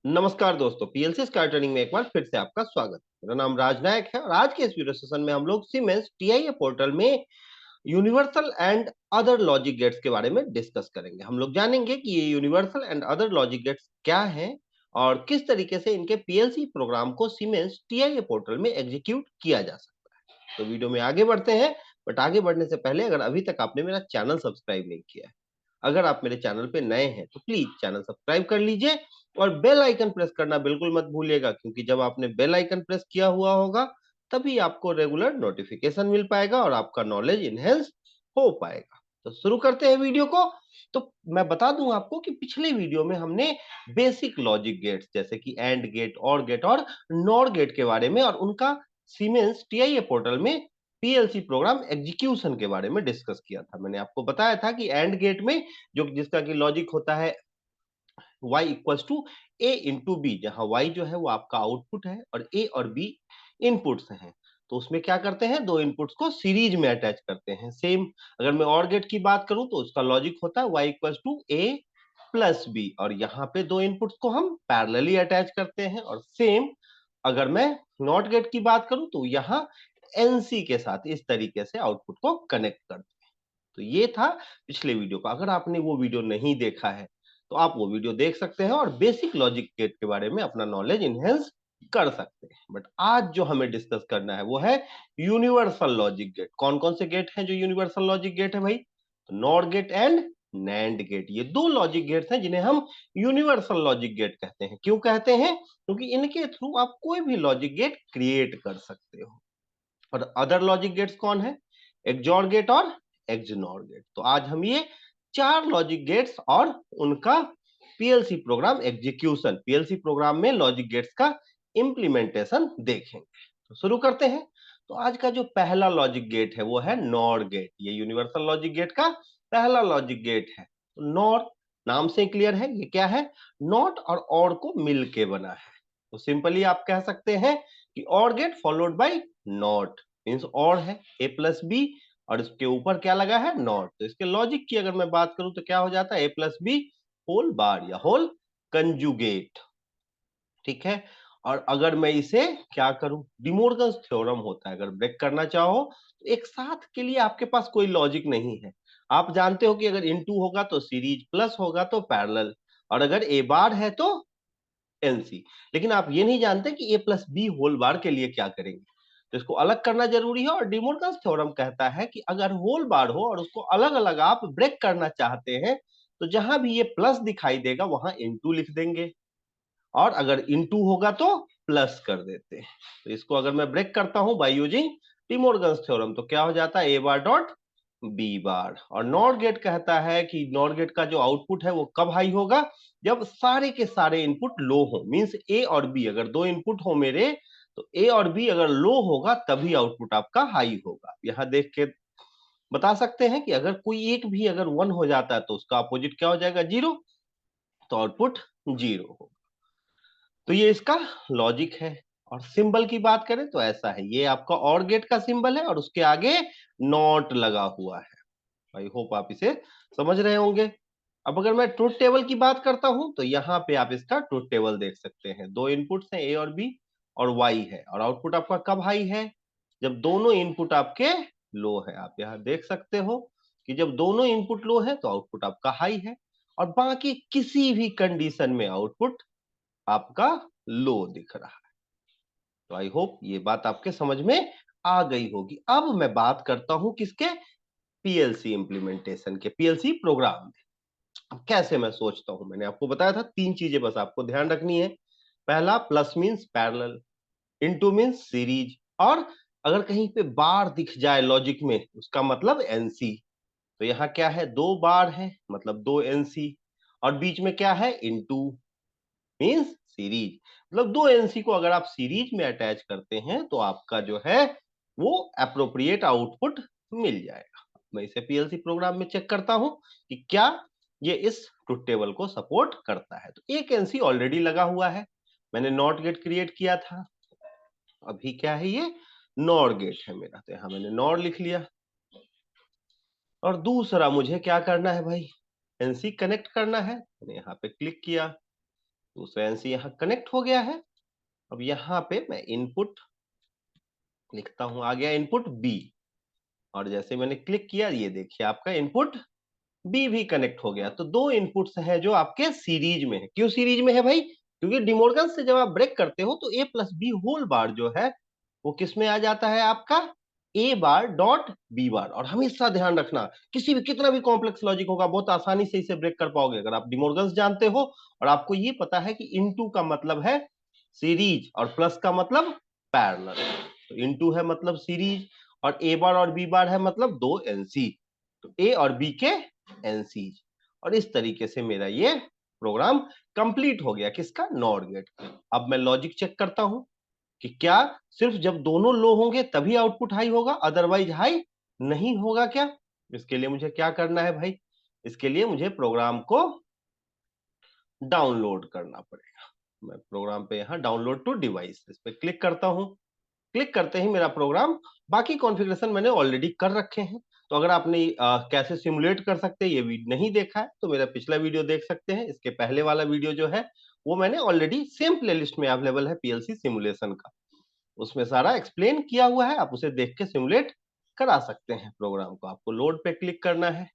नमस्कार दोस्तों, PLC sky training में एक बार फिर से आपका स्वागत। मेरा नाम राज नायक है और आज के इस वीडियो सेशन में हम लोग सीमेंस टीआईए पोर्टल में universal and other logic gates के बारे में डिस्कस करेंगे। हम लोग जानेंगे कि ये universal and other logic gates क्या हैं और किस तरीके से इनके पीएलसी प्रोग्राम को सीमेंस टीआईए पोर्टल में एग्जीक्यूट किया जा सकता है। तो वीडियो में आगे बढ़ते हैं, बट आगे बढ़ने से पहले अगर अभी तक आपने मेरा चैनल सब्सक्राइब नहीं किया है, अगर आप मेरे चैनल पे नए हैं तो प्लीज चैनल सब्सक्राइब कर लीजिए और बेल आइकन प्रेस करना बिल्कुल मत भूलिएगा, क्योंकि जब आपने बेल आइकन प्रेस किया हुआ होगा तभी आपको रेगुलर नोटिफिकेशन मिल पाएगा और आपका नॉलेज इनहेंस हो पाएगा। तो शुरू करते हैं वीडियो को। तो मैं बता दूं आपको कि पिछले वीडियो में हमने बेसिक लॉजिक गेट्स जैसे कि एंड गेट, और गेट और नॉर गेट के बारे में और उनका सीमेंस टीआईए पोर्टल में पीएलसी प्रोग्राम एग्जीक्यूशन के बारे में डिस्कस किया था। मैंने आपको बताया था कि एंड गेट में जो जिसका कि लॉजिक होता है y equals to a into B, जहां y जो है वो आपका आउटपुट है और a और b इनपुट्स हैं। तो उसमें क्या करते हैं, दो इनपुट्स को सीरीज में अटैच करते हैं। सेम अगर मैं और गेट की बात करूं तो उसका लॉजिक होता है y equals to a plus B, और यहाँ पे दो इनपुट्स को हम पैरेलली अटैच करते हैं। और सेम अगर मैं नॉट गेट की बात करूं तो यहाँ एनसी के साथ इस तरीके से आउटपुट को कनेक्ट करते हैं। तो ये था पिछले वीडियो का। अगर आपने वो वीडियो नहीं देखा है तो आप वो वीडियो देख सकते हैं और बेसिक लॉजिक गेट के बारे में अपना नॉलेज इनहेंस कर सकते हैं। बट आज जो हमें डिस्कस करना है वो है यूनिवर्सल लॉजिक गेट। कौन कौन से गेट हैं जो यूनिवर्सल लॉजिक गेट है भाई? तो NOR gate and NAND gate, ये दो लॉजिक गेट्स हैं जिन्हें हम यूनिवर्सल लॉजिक गेट कहते हैं। क्यों कहते हैं? क्योंकि इनके थ्रू आप कोई भी लॉजिक गेट क्रिएट कर सकते हो। और अदर लॉजिक गेट्स कौन है? एक्सऑर गेट और एक्सनॉर गेट। तो आज हम ये चार लॉजिक गेट्स और उनका PLC program execution, PLC program में लॉजिक गेट्स का इंप्लीमेंटेशन देखेंगे। तो शुरू करते हैं। तो आज का जो पहला लॉजिक गेट है वो है नॉर गेट। ये यूनिवर्सल लॉजिक गेट का पहला लॉजिक गेट है। तो नॉर नाम से क्लियर है, ये क्या है? नॉट और को मिलके बना है। तो सिंपली आप कह सकते हैं कि और gate followed by not means और है ए प्लस बी और इसके ऊपर क्या लगा है? नॉट। तो इसके लॉजिक की अगर मैं बात करूं तो क्या हो जाता है? ए प्लस बी होल बार या होल कंजुगेट। ठीक है। और अगर मैं इसे क्या करूं, डिमोर्गन्स थ्योरम होता है, अगर ब्रेक करना चाहो तो एक साथ के लिए आपके पास कोई लॉजिक नहीं है। आप जानते हो कि अगर इनटू होगा तो सीरीज, प्लस होगा तो पैरेलल, और अगर ए बार है तो एनसी। लेकिन आप ये नहीं जानते कि ए प्लस बी होल बार के लिए क्या करेंगे। तो इसको अलग करना जरूरी है। और डिमोर्गन्स थ्योरम कहता है कि अगर होल बार हो और उसको अलग अलग आप ब्रेक करना चाहते हैं तो जहां भी ये प्लस दिखाई देगा वहां इनटू लिख देंगे, और अगर इनटू होगा तो प्लस कर देते हैं। तो इसको अगर मैं ब्रेक करता हूं बाय यूजिंग डिमोर्गन्स थ्योरम तो क्या हो जाता है? ए बार डॉट बी बार। और नॉर गेट कहता है कि नॉर गेट का जो आउटपुट है वो कब हाई होगा? जब सारे के सारे इनपुट लो हो, मींस ए और बी अगर दो इनपुट हो मेरे, तो ए और बी अगर लो होगा तभी आउटपुट आपका हाई होगा। यहां देख के बता सकते हैं कि अगर कोई एक भी अगर वन हो जाता है तो उसका अपोजिट क्या हो जाएगा? जीरो। तो आउटपुट जीरो होगा। तो ये इसका लॉजिक है। और सिंबल की बात करें तो ऐसा है, ये आपका और गेट का सिंबल है और उसके आगे नॉट लगा हुआ है। आई होप आप इसे समझ रहे होंगे। अब अगर मैं ट्रुथ टेबल की बात करता हूं तो यहाँ पे आप इसका ट्रुथ टेबल देख सकते हैं। दो इनपुट्स हैं ए और बी और वाई है, और आउटपुट आपका कब हाई है? जब दोनों इनपुट आपके लो है। आप यहाँ देख सकते हो कि जब दोनों इनपुट लो है तो आउटपुट आपका हाई है, और बाकी किसी भी कंडीशन में आउटपुट आपका लो दिख रहा है। तो आई होप ये बात आपके समझ में आ गई होगी। अब मैं बात करता हूं किसके? पीएलसी इंप्लीमेंटेशन के, पीएलसी प्रोग्राम में। अब कैसे मैं सोचता हूं, मैंने आपको बताया था तीन चीजें बस आपको ध्यान रखनी है। पहला, plus means parallel, into means series, और अगर कहीं पे बार दिख जाए लॉजिक में उसका मतलब एनसी। तो यहाँ क्या है? दो बार है मतलब दो एनसी, और बीच में क्या है? Into means series. मतलब दो एनसी को अगर आप सीरीज में अटैच करते हैं तो आपका जो है वो एप्रोप्रिएट आउटपुट मिल जाएगा। मैं इसे पीएलसी प्रोग्राम में चेक करता हूं कि क्या ये इस ट्रुथ टेबल को सपोर्ट करता है। तो एक एनसी ऑलरेडी लगा हुआ है, मैंने नॉट गेट क्रिएट किया था। अभी क्या है? ये नॉर गेट है मेरा, तो यहां मैंने नॉर लिख लिया। और दूसरा मुझे क्या करना है भाई? एनसी कनेक्ट करना है, मैंने यहाँ पे क्लिक किया। दूसरा एनसी यहाँ कनेक्ट हो गया है। अब यहाँ पे मैं इनपुट लिखता हूं, आ गया इनपुट बी, और जैसे मैंने क्लिक किया ये देखिए आपका इनपुट बी भी कनेक्ट हो गया। तो दो इनपुट्स हैं जो आपके सीरीज में है। क्यों सीरीज में है भाई? क्योंकि डिमोर्गन से जब आप ब्रेक करते हो तो ए प्लस बी होल बार जो है वो किस में आ जाता है आपका? ए बार डॉट बी बार। और हमेशा ध्यान रखना, किसी भी कितना भी कॉम्प्लेक्स लॉजिक होगा बहुत आसानी से इसे ब्रेक कर पाओगे अगर आप डिमोर्गन जानते हो और आपको ये पता है कि इनटू का मतलब है सीरीज और प्लस का मतलब पैरेलल। तो इनटू है मतलब सीरीज और ए बार और बी बार है मतलब दो एनसी, तो ए और बी के एनसी। और इस तरीके से मेरा ये प्रोग्राम कंप्लीट हो गया किसका? NOR gate. अब मैं लॉजिक चेक करता हूं कि क्या सिर्फ जब दोनों लो होंगे तभी आउटपुट हाई होगा, अदरवाइज हाई नहीं होगा क्या? इसके लिए मुझे क्या करना है भाई? इसके लिए मुझे प्रोग्राम को डाउनलोड करना पड़ेगा। मैं प्रोग्राम पे यहां डाउनलोड टू डिवाइस इस पे क्लिक करता हूं। क्लिक करते ही मेरा प्रोग्राम, बाकी कॉन्फ़िगरेशन मैंने ऑलरेडी कर रखे हैं। तो अगर आपने कैसे सिमुलेट कर सकते हैं ये वीडियो नहीं देखा है तो मेरा पिछला वीडियो देख सकते हैं। इसके पहले वाला वीडियो जो है वो मैंने ऑलरेडी सेम प्लेलिस्ट में अवेलेबल है पीएलसी सिमुलेशन का, उसमें सारा एक्सप्लेन किया हुआ है, आप उसे देख के सिमुलेट करा सकते हैं प्रोग्राम को। आपको लोड पे क्लिक करना है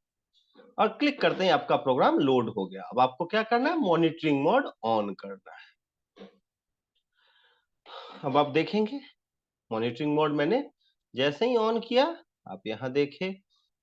और क्लिक करते ही आपका प्रोग्राम लोड हो गया। अब आपको क्या करना है? मॉनिटरिंग मोड ऑन करना है। अब आप देखेंगे मॉनिटरिंग मोड मैंने जैसे ही ऑन किया, आप यहां देखें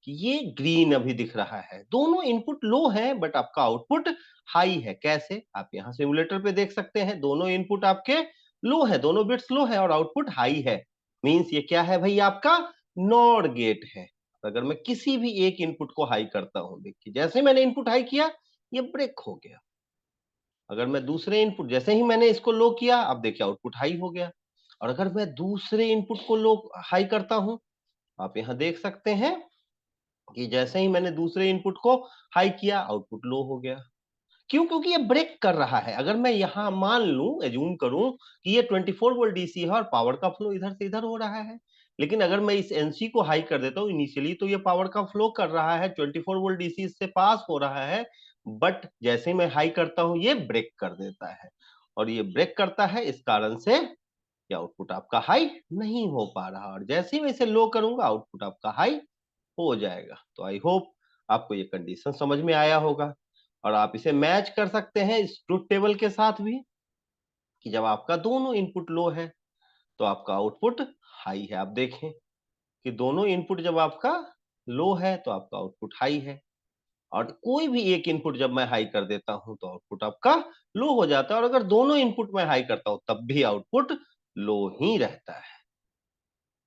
कि ये ग्रीन अभी दिख रहा है। दोनों इनपुट लो है बट आपका आउटपुट हाई है। कैसे? आप यहां सिमुलेटर पे देख सकते हैं, दोनों इनपुट आपके लो है, दोनों बिट्स लो है और आउटपुट हाई है। मींस ये क्या है भाई? आपका नॉर गेट है। अगर मैं किसी भी एक इनपुट को हाई करता हूं, देखिए जैसे मैंने इनपुट हाई किया ये ब्रेक हो गया। अगर मैं दूसरे इनपुट, जैसे ही मैंने इसको लो किया, आप देखिए आउटपुट हाई हो गया। और अगर मैं दूसरे इनपुट को लो हाई करता हूं, आप यहां देख सकते हैं कि जैसे ही मैंने दूसरे इनपुट को हाई किया आउटपुट लो हो गया। क्यों? क्योंकि ये ब्रेक कर रहा है। अगर मैं यहां मान लूं, एज्यूम करूं कि ये 24 वोल्ट डीसी है और पावर का फ्लो इधर से इधर हो रहा है, लेकिन अगर मैं इस एनसी को हाई कर देता हूं इनिशियली तो ये पावर का फ्लो कर रहा है, 24 वोल्ट डीसी इससे पास हो रहा है, बट जैसे ही मैं हाई करता हूं ये ब्रेक कर देता है। और ये ब्रेक करता है इस कारण से कि आउटपुट आपका हाई नहीं हो पा रहा, और जैसे ही मैं इसे लो करूंगा आउटपुट आपका हाई हो जाएगा। तो आई होप आपको ये कंडीशन समझ में आया होगा और आप इसे मैच कर सकते हैं इस ट्रुथ टेबल के साथ भी कि जब आपका दोनों इनपुट लो है तो आपका आउटपुट हाई है। आप देखें कि दोनों इनपुट जब आपका लो है तो आपका आउटपुट हाई है, और कोई भी एक इनपुट जब मैं हाई कर देता हूं तो आउटपुट आपका लो हो जाता है, और अगर दोनों इनपुट मैं हाई करता हूं तब भी आउटपुट लो ही रहता है।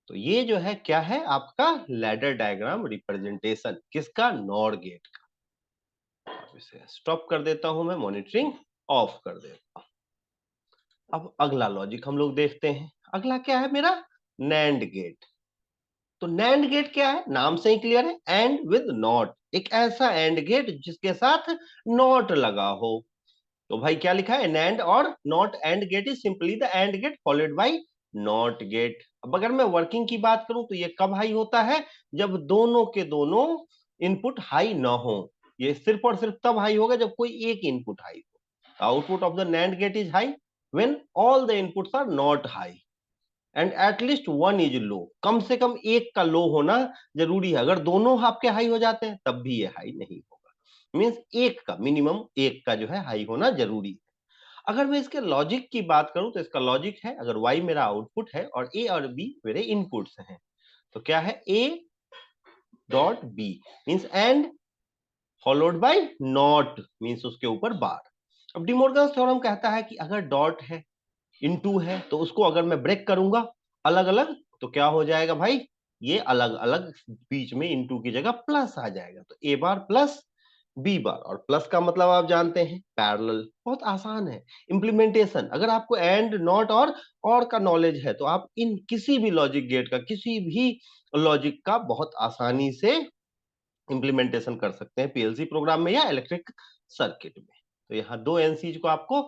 तो ये जो है क्या है? आपका लैडर डायग्राम रिप्रेजेंटेशन किसका? नॉर गेट का। अब इसे स्टॉप कर देता हूं, मैं मॉनिटरिंग ऑफ कर देता हूं। अब अगला लॉजिक हम लोग देखते हैं। अगला क्या है मेरा? NAND gate. तो नैंड गेट क्या है? नाम से ही क्लियर है, एंड विद नॉट। एक ऐसा एंड गेट जिसके साथ नॉट लगा हो। तो भाई क्या लिखा है? नैंड और not AND gate is simply the AND gate followed by NOT gate. अब अगर मैं वर्किंग की बात करूं तो ये कब हाई होता है? जब दोनों के दोनों इनपुट हाई ना हो। ये सिर्फ और सिर्फ तब हाई होगा जब कोई एक इनपुट हाई हो। Output of the NAND gate is high when all the inputs are not high and at least one is low. कम से कम एक का लो होना जरूरी है। अगर दोनों आपके हाई हो जाते हैं तब भी ये हाई नहीं होगा। मींस एक का मिनिमम, एक का जो है हाई होना जरूरी है। अगर मैं इसके लॉजिक की बात करूं तो इसका लॉजिक है, अगर y मेरा आउटपुट है और a और b मेरे इनपुट्स हैं, तो क्या है? a dot b means and followed by not means उसके ऊपर बार। अब डिमोर्गन्स थ्योरम कहता है कि अगर डॉट है, इनटू है, तो उसको अगर मैं ब्रेक करूंगा अलग अलग तो क्या हो जाएगा भाई? ये अलग अलग बीच में इनटू की जगह प्लस आ जाएगा। तो ए बार प्लस बी बार, और प्लस का मतलब आप जानते हैं पैरेलल। बहुत आसान है इंप्लीमेंटेशन। अगर आपको एंड नॉट और का नॉलेज है तो आप इन किसी भी लॉजिक गेट का, किसी भी लॉजिक का बहुत आसानी से इंप्लीमेंटेशन कर सकते हैं पीएलसी प्रोग्राम में या इलेक्ट्रिक सर्किट में। तो यहाँ दो एनसीज को आपको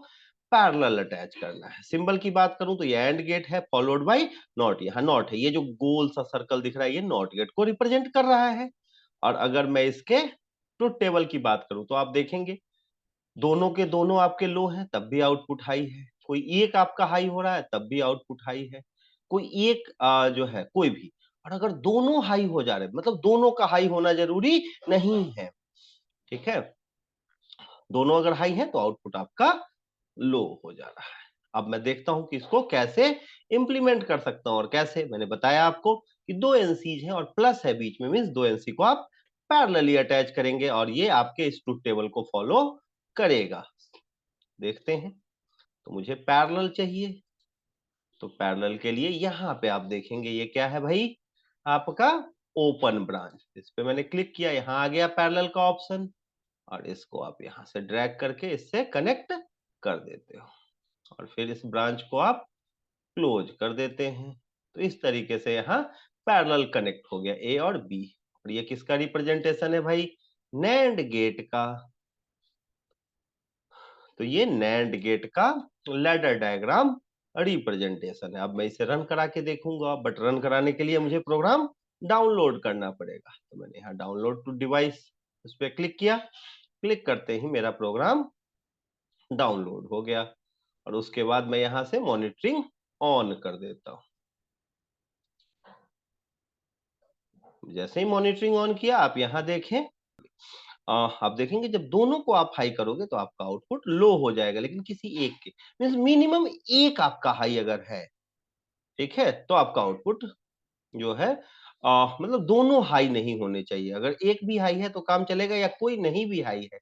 पैरेलल अटैच करना है। सिंबल की बात करूं तो ये एंड गेट है फॉलोड बाय नॉट। यहाँ नॉट है, ये जो गोल सा सर्कल दिख रहा है ये नॉट गेट को रिप्रेजेंट कर रहा है। और अगर मैं इसके ट्रुथ टेबल की बात करूं तो आप देखेंगे दोनों के दोनों आपके लो हैं तब भी आउटपुट हाई है, कोई एक आपका हाई हो रहा है तब भी आउटपुट हाई है, कोई एक जो है कोई भी। और अगर दोनों हाई हो जा रहे हैं, मतलब दोनों का हाई होना जरूरी नहीं है, ठीक है, दोनों अगर हाई है तो आउटपुट आपका लो हो जा रहा है। अब मैं देखता हूं कि इसको कैसे इंप्लीमेंट कर सकता हूं, और कैसे, मैंने बताया आपको कि दो एनसीज हैं और प्लस है बीच में, मींस दो एनसी को आप पैरेलली अटैच करेंगे और ये आपके इस ट्रुथ टेबल को फॉलो करेगा। देखते हैं। तो मुझे पैरेलल चाहिए, तो पैरेलल के लिए यहां पे आप देखेंगे ये क्या है भाई, आपका ओपन ब्रांच। इस पे मैंने क्लिक किया, यहां आ गया पैरेलल का ऑप्शन, और इसको आप यहां से ड्रैग करके इससे कनेक्ट कर देते हो, और फिर इस ब्रांच को आप क्लोज कर देते हैं। तो इस तरीके से यहाँ पैरेलल कनेक्ट हो गया ए और बी। और ये किसका रिप्रेजेंटेशन है भाई, नैंड गेट का। तो ये नैंड गेट का लैडर डायग्राम रिप्रेजेंटेशन है। अब मैं इसे रन करा के देखूंगा, बट रन कराने के लिए मुझे प्रोग्राम डाउनलोड करना पड़ेगा। तो मैंने यहाँ डाउनलोड टू डिवाइस उस पर क्लिक किया, क्लिक करते ही मेरा प्रोग्राम डाउनलोड हो गया। और उसके बाद मैं यहाँ से मॉनिटरिंग ऑन कर देता हूँ। जैसे ही मॉनिटरिंग ऑन किया, आप यहाँ देखें, आप देखेंगे जब दोनों को आप हाई करोगे तो आपका आउटपुट लो हो जाएगा, लेकिन किसी एक के, मींस मिनिमम एक आपका हाई अगर है, ठीक है, तो आपका आउटपुट जो है मतलब दोनों हाई नहीं होने चाहिए। अगर एक भी हाई है तो काम चलेगा, या कोई नहीं भी हाई है,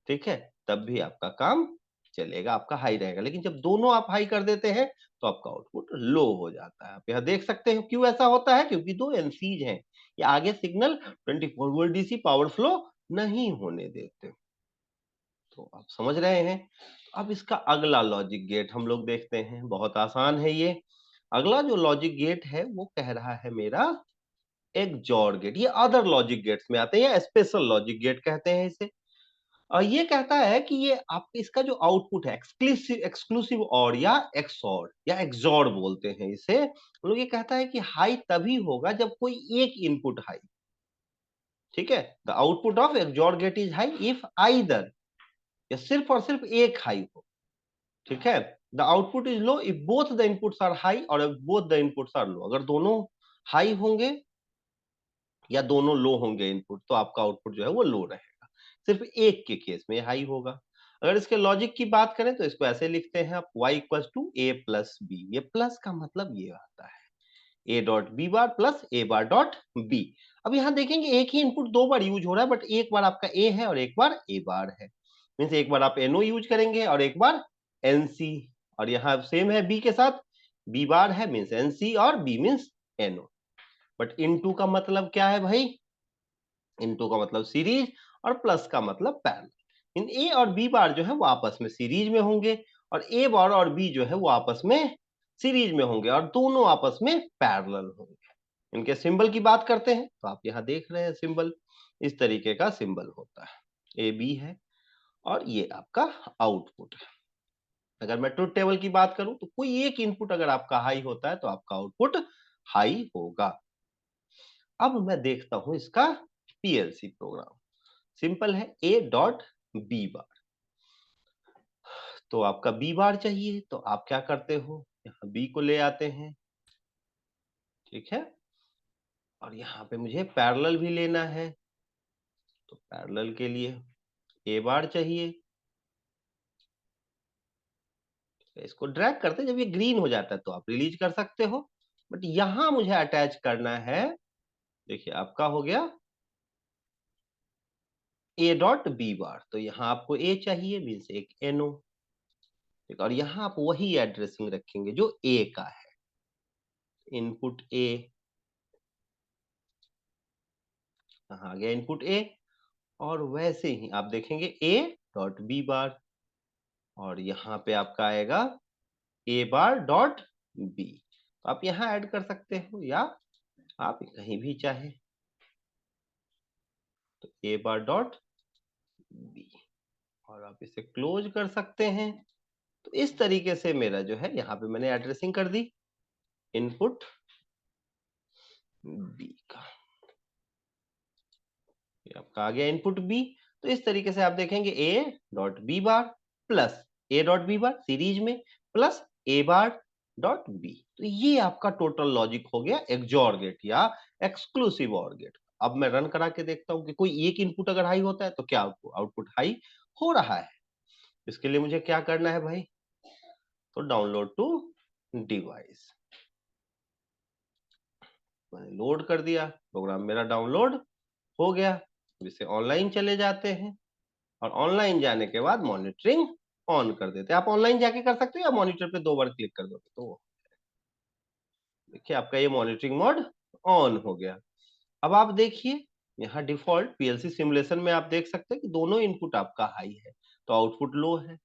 ठीक है, तब भी आपका काम चलेगा, आपका हाई रहेगा। लेकिन जब दोनों आप हाई कर देते हैं तो आपका आउटपुट लो हो जाता है। आप यहाँ देख सकते हो क्यों ऐसा होता है, क्योंकि दो एनसीज हैं, ये आगे signal 24 volt DC power flow नहीं होने देते। तो आप समझ रहे हैं। अब इसका अगला लॉजिक गेट हम लोग देखते हैं, बहुत आसान है ये। अगला जो लॉजिक गेट है वो कह रहा है मेरा एक जॉर गेट। ये अदर लॉजिक गेट्स में आते हैं, या स्पेशल लॉजिक गेट कहते हैं इसे। और ये कहता है कि ये आप इसका जो आउटपुट है, एक्सक्लूसिव एक्सक्लूसिव और या एक्सॉर या एक्सॉर बोलते हैं इसे, हम लोग ये कहता है कि हाई तभी होगा जब कोई एक इनपुट हाई, ठीक है, the output of XOR gate is high if either, या सिर्फ और सिर्फ एक हाई हो, ठीक है, the output is low if both the inputs are high और both the inputs are low. अगर दोनों हाई होंगे या दोनों लो होंगे इनपुट, तो आपका आउटपुट जो है वो लो रहेगा। सिर्फ एक के केस में हाई होगा। अगर इसके लॉजिक की बात करें तो इसको ऐसे लिखते हैं आप, y equal to A plus B. ये प्लस का मतलब ये आता है A dot B bar plus A bar dot B. अब यहाँ देखेंगे एक ही इनपुट दो बार यूज हो रहा है, बट एक बार आपका ए है और एक बार ए बार है, मीन्स एक बार आप एनओ यूज करेंगे और एक बार एनसी। और यहाँ सेम है बी के साथ, बी बार है मीन्स एनसी और B means NO. But into का मतलब क्या है भाई, इनटू का मतलब सीरीज, और प्लस का मतलब पैरेलल। इन ए और बी बार जो है वो आपस में सीरीज में होंगे, और ए बार और बी जो है वो आपस में सीरीज में होंगे, और दोनों आपस में पैरेलल होंगे। इनके सिंबल की बात करते हैं तो आप यहाँ देख रहे हैं सिंबल, इस तरीके का सिंबल होता है, ए बी है और ये आपका आउटपुट है। अगर मैं ट्रुथ टेबल की बात करूं तो कोई एक इनपुट अगर आपका हाई होता है तो आपका आउटपुट हाई होगा। अब मैं देखता हूं इसका पीएलसी प्रोग्राम। सिंपल है, ए डॉट बी बार। तो आपका बी बार चाहिए, तो आप क्या करते हो, यहाँ बी को ले आते हैं, ठीक है, और यहाँ पे मुझे पैरेलल भी लेना है। तो पैरेलल के लिए ए बार चाहिए, इसको ड्रैग करते हैं, जब ये ग्रीन हो जाता है तो आप रिलीज कर सकते हो। बट यहां मुझे अटैच करना है, देखिए आपका हो गया ए डॉट बी बार। तो यहाँ आपको ए चाहिए मीन्स एक एनओ, और यहाँ आप वही एड्रेसिंग रखेंगे जो ए का है, इनपुट ए, आ गया इनपुट ए। और वैसे ही आप देखेंगे ए डॉट बी बार, और यहाँ पे आपका आएगा ए बार डॉट बी। तो आप यहाँ ऐड कर सकते हो, या आप कहीं भी चाहे, तो ए बार डॉट बी, और आप इसे क्लोज कर सकते हैं। तो इस तरीके से मेरा जो है यहाँ पे मैंने एड्रेसिंग कर दी इनपुट बी का, ये आपका आ गया इनपुट बी। तो इस तरीके से आप देखेंगे A dot B bar plus A dot B bar series में plus A bar dot B. तो ये आपका टोटल लॉजिक हो गया एक्सॉर गेट या एक्सक्लूसिव और गेट। अब मैं रन करा के देखता हूँ कि कोई एक इनपुट अगर हाई होता है तो क्या आउटपुट हाई हो रहा है। इसके लिए मुझे क्या करना है भाई, तो डाउनलोड टू डिवाइस मैंने लोड कर दिया, प्रोग्राम मेरा डाउनलोड हो गया। इसे ऑनलाइन चले जाते हैं और ऑनलाइन जाने के बाद मॉनिटरिंग ऑन कर देते हैं। आप ऑनलाइन जाके कर सकते हो या मॉनिटर पे 2 बार क्लिक कर दोगे तो देखिए आपका ये मॉनिटरिंग मोड ऑन हो गया। अब आप देखिए यहाँ डिफॉल्ट पीएलसी सिमुलेशन में आप देख सकते हैं कि दोनों इनपुट आपका हाई है तो आउटपुट लो है।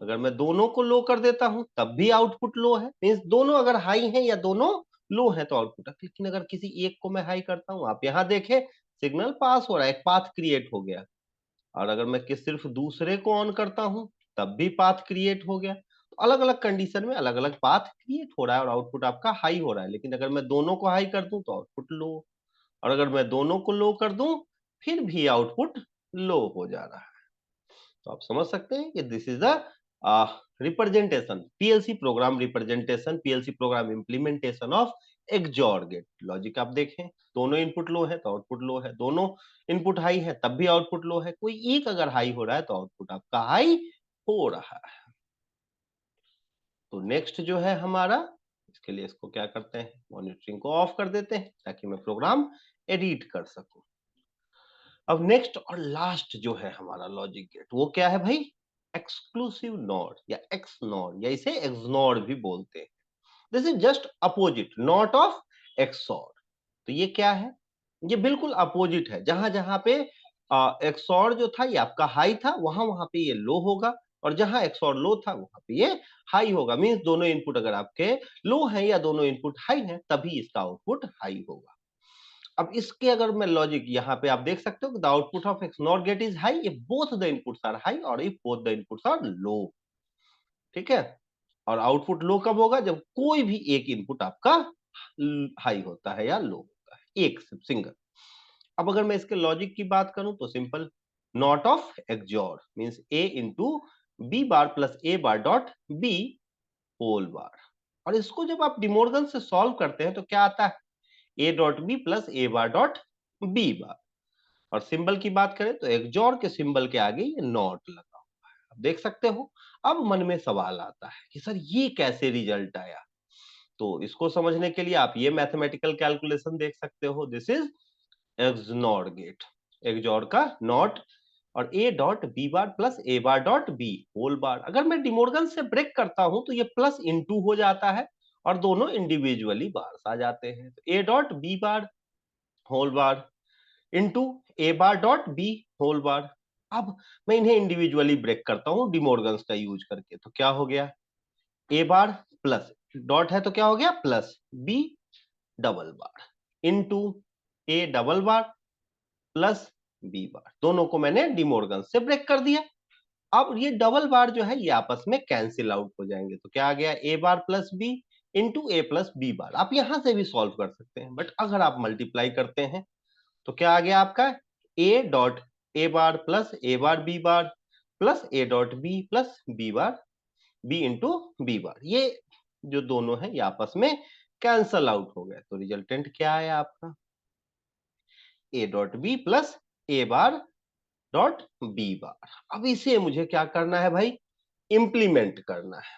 अगर मैं दोनों को लो कर देता हूं तब भी आउटपुट लो है, मींस दोनों अगर हाई हैं या दोनों लो है तो आउटपुट है। लेकिन अगर किसी एक को मैं हाई करता हूं, आप यहाँ देखें सिग्नल पास हो रहा है, एक पाथ क्रिएट हो गया। और अगर मैं सिर्फ दूसरे को ऑन करता हूं तब भी पाथ क्रिएट हो गया। तो अलग अलग कंडीशन में अलग अलग पाथ क्रिएट हो रहा है और आउटपुट आपका हाई हो रहा है। लेकिन अगर मैं दोनों को हाई कर दूं तो आउटपुट लो, और अगर मैं दोनों को लो कर दूं फिर भी आउटपुट लो हो जा रहा है। तो आप समझ सकते हैं कि this is the representation, PLC program representation, PLC program implementation of XOR gate logic. आप देखें दोनों इनपुट लो है तो आउटपुट लो है, दोनों इनपुट हाई है तब भी आउटपुट लो है, कोई एक अगर हाई हो रहा है तो आउटपुट आपका हाई हो रहा है। तो नेक्स्ट जो है हमारा, इसके लिए इसको क्या करते हैं, मॉनिटरिंग को ऑफ कर देते हैं ताकि मैं प्रोग्राम एडिट कर सकूं। अब नेक्स्ट और लास्ट जो है हमारा लॉजिक गेट वो क्या है भाई, एक्सक्लूसिव नॉट या एक्स नॉट या इसे एक्सनॉर भी बोलते हैं। This is just opposite not of XOR. तो ये क्या है, ये बिल्कुल अपोजिट है। जहां जहां पे एक्सॉर जो था ये आपका हाई था वहां वहां पे ये लो होगा, और जहां एक्सॉर लो था वहां पे ये हाई होगा। मींस दोनों इनपुट अगर आपके लो हैं या दोनों इनपुट हाई हैं तभी इसका आउटपुट हाई होगा। अब इसके अगर मैं लॉजिक यहाँ पे आप देख सकते हो कि the output of XNOR gate is high if both the inputs are high और if both the inputs are low. ठीक है, और आउटपुट लो कब होगा, जब कोई भी एक इनपुट आपका हाई होता है या लो होता है, एक सिंगल। अब अगर मैं इसके लॉजिक की बात करूं तो simple, not of XOR means A into B bar plus A bar dot B whole bar. और इसको जब आप डिमोर्गन से सॉल्व करते हैं तो क्या आता है, A dot B plus A bar dot B bar. और सिंबल की बात करें तो एक्सॉर के सिंबल के आगे ये नॉट लगा हुआ है, आप देख सकते हो। अब मन में सवाल आता है कि सर ये कैसे रिजल्ट आया। तो इसको समझने के लिए आप ये मैथमेटिकल कैलकुलेशन देख सकते हो। This is XNOR gate, XOR का नॉट और A dot B bar plus A bar dot B whole bar. अगर मैं डिमोर्गन से ब्रेक करता हूं तो ये प्लस इनटू हो जाता है और दोनों इंडिविजुअली बार्स आ जाते हैं। तो A dot B bar whole bar into A bar dot B whole bar. अब मैं इन्हें इंडिविजुअली ब्रेक करता हूं डिमोर्गन्स का यूज करके, तो क्या हो गया, ए बार प्लस डॉट है तो क्या हो गया plus B double bar into A double bar plus B bar. दोनों को मैंने डिमोर्गन से ब्रेक कर दिया। अब ये डबल बार जो है ये आपस में कैंसिल आउट हो जाएंगे, तो क्या आ गया ए बार प्लस बी इंटू ए प्लस बी बार। आप यहां से भी सॉल्व कर सकते हैं, बट अगर आप मल्टीप्लाई करते हैं तो क्या आ गया आपका, A dot A bar plus A bar B bar plus A dot B plus B bar B into B bar. ये जो दोनों है ये आपस में कैंसल आउट हो गए। तो रिजल्टेंट क्या आया आपका, A dot B plus A bar dot B bar. अब इसे मुझे क्या करना है भाई, इंप्लीमेंट करना है।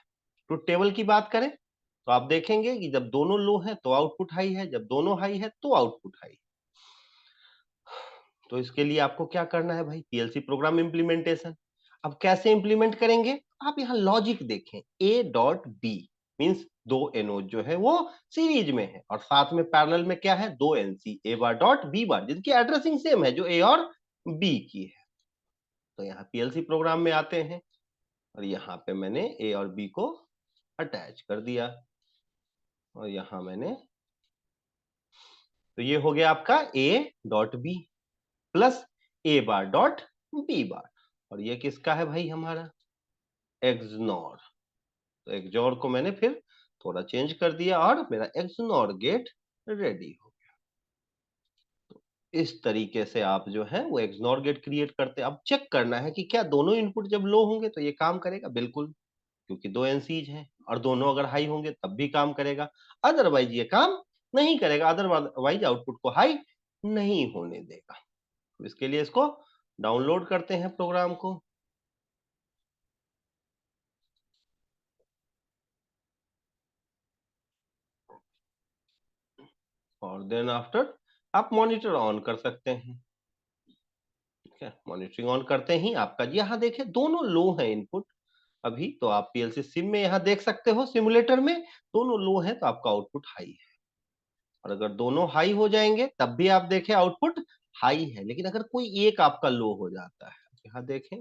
तो टेबल की बात करें तो आप देखेंगे कि जब दोनों लो है तो आउटपुट हाई है, जब दोनों हाई है तो आउटपुट हाई। तो इसके लिए आपको क्या करना है भाई, पीएलसी प्रोग्राम इंप्लीमेंटेशन। अब कैसे इंप्लीमेंट करेंगे, आप यहाँ लॉजिक देखें, ए डॉट बी मीन्स दो एनोज जो है वो सीरीज में है और साथ में पैरेलल में क्या है, दो एनसी ए बार डॉट बी बार जिनकी एड्रेसिंग सेम है जो ए और बी की है। तो यहाँ पीएलसी प्रोग्राम में आते हैं और यहाँ पे मैंने ए और बी को अटैच कर दिया और यहाँ मैंने, तो ये हो गया आपका A dot B plus A bar dot B bar. और ये किसका है भाई, हमारा एक्सनॉर। तो एक्सॉर को मैंने फिर थोड़ा चेंज कर दिया और मेरा एक्सनॉर गेट रेडी हो गया। इस तरीके से आप जो है वो XNOR गेट क्रिएट करते हैं। अब चेक करना है कि क्या दोनों इनपुट जब लो होंगे तो ये काम करेगा? बिल्कुल, क्योंकि 2 एनसीज हैं और दोनों अगर हाई होंगे तब भी काम करेगा। अदरवाइज़ ये काम नहीं करेगा, अदरवाइज़ आउटपुट को हाई नहीं होने देगा। तो इसके लिए इसको डाउनलोड करते हैं प्रोग्राम को। और देन आफ्टर आप मॉनिटर ऑन कर सकते हैं। ठीक है, मॉनिटरिंग ऑन करते ही आपका यहाँ देखिए दोनों लो है इनपुट। अभी तो आप पीएलसी सिम में यहाँ देख सकते हो सिमुलेटर में दोनों लो है तो आपका आउटपुट हाई है। और अगर दोनों हाई हो जाएंगे तब भी आप देखें आउटपुट हाई है। लेकिन अगर कोई एक आपका लो हो जाता है, यहाँ देखें,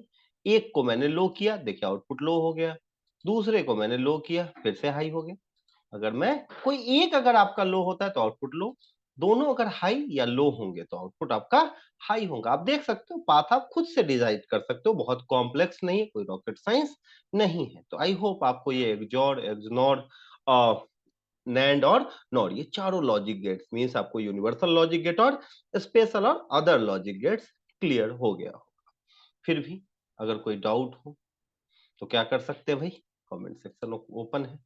एक को मैंने लो किया, देखिए आउटपुट लो हो गया। दूसरे को मैंने लो किया, फिर से हाई हो गया। अगर मैं कोई एक अगर आपका लो होता है तो आउटपुट लो, दोनों अगर हाई या लो होंगे तो आउटपुट आपका हाई होगा। आप देख सकते हो पाथ आप खुद से डिजाइन कर सकते हो, बहुत कॉम्प्लेक्स नहीं है, कोई रॉकेट साइंस नहीं है। तो आई होप आपको ये एक्सजॉर, एक्सनॉर, नैंड और नॉर ये चारों लॉजिक गेट्स मींस आपको यूनिवर्सल लॉजिक गेट और स्पेशल और अदर लॉजिक गेट्स क्लियर हो गया हो। फिर भी अगर कोई डाउट हो तो क्या कर सकते हैं भाई, कमेंट सेक्शन ओपन है,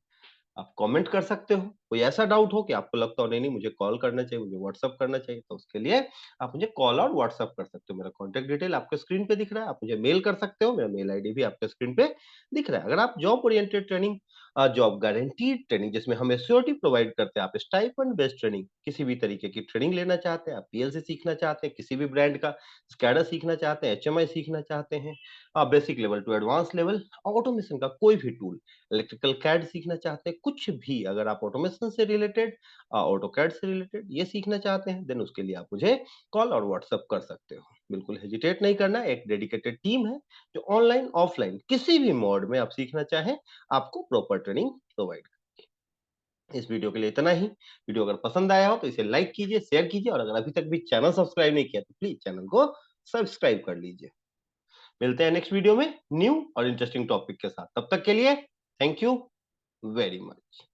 आप कमेंट कर सकते हो। कोई ऐसा डाउट हो कि आपको लगता हो नहीं नहीं मुझे कॉल करना चाहिए, मुझे व्हाट्सअप करना चाहिए, तो उसके लिए आप मुझे कॉल और व्हाट्सअप कर सकते हो। मेरा कॉन्टैक्ट डिटेल आपके स्क्रीन पे दिख रहा है, आप मुझे मेल कर सकते हो, मेरा मेल आईडी भी आपके स्क्रीन पे दिख रहा है। अगर आप job oriented training, job guaranteed training जिसमें हम एश्योरिटी प्रोवाइड करते हैं, आप स्टाइपेंड बेस्ड ट्रेनिंग किसी भी तरीके की ट्रेनिंग लेना चाहते हैं, आप पीएलसी सीखना चाहते हैं, किसी भी ब्रांड का स्कैडा सीखना चाहते हैं, एचएमआई सीखना चाहते हैं, basic level to advance level, automation का कोई भी टूल, इलेक्ट्रिकल कैड सीखना चाहते हैं, कुछ भी अगर आप ऑटोमेशन से रिलेटेड, ऑटो कैड से रिलेटेड ये सीखना चाहते हैं, देन उसके लिए आप मुझे कॉल और व्हाट्सएप कर सकते हो। बिल्कुल हेजिटेट नहीं करना, एक डेडिकेटेड टीम है जो ऑनलाइन ऑफलाइन किसी भी मोड में आप सीखना चाहें आपको प्रॉपर ट्रेनिंग प्रोवाइड। इस वीडियो के लिए इतना ही। वीडियो अगर पसंद आया हो तो इसे लाइक कीजिए, शेयर कीजिए और अगर अभी तक भी चैनल सब्सक्राइब नहीं किया तो प्लीज चैनल को सब्सक्राइब कर लीजिए। मिलते हैं नेक्स्ट वीडियो में न्यू और इंटरेस्टिंग टॉपिक के साथ। तब तक के लिए थैंक यू वेरी मच।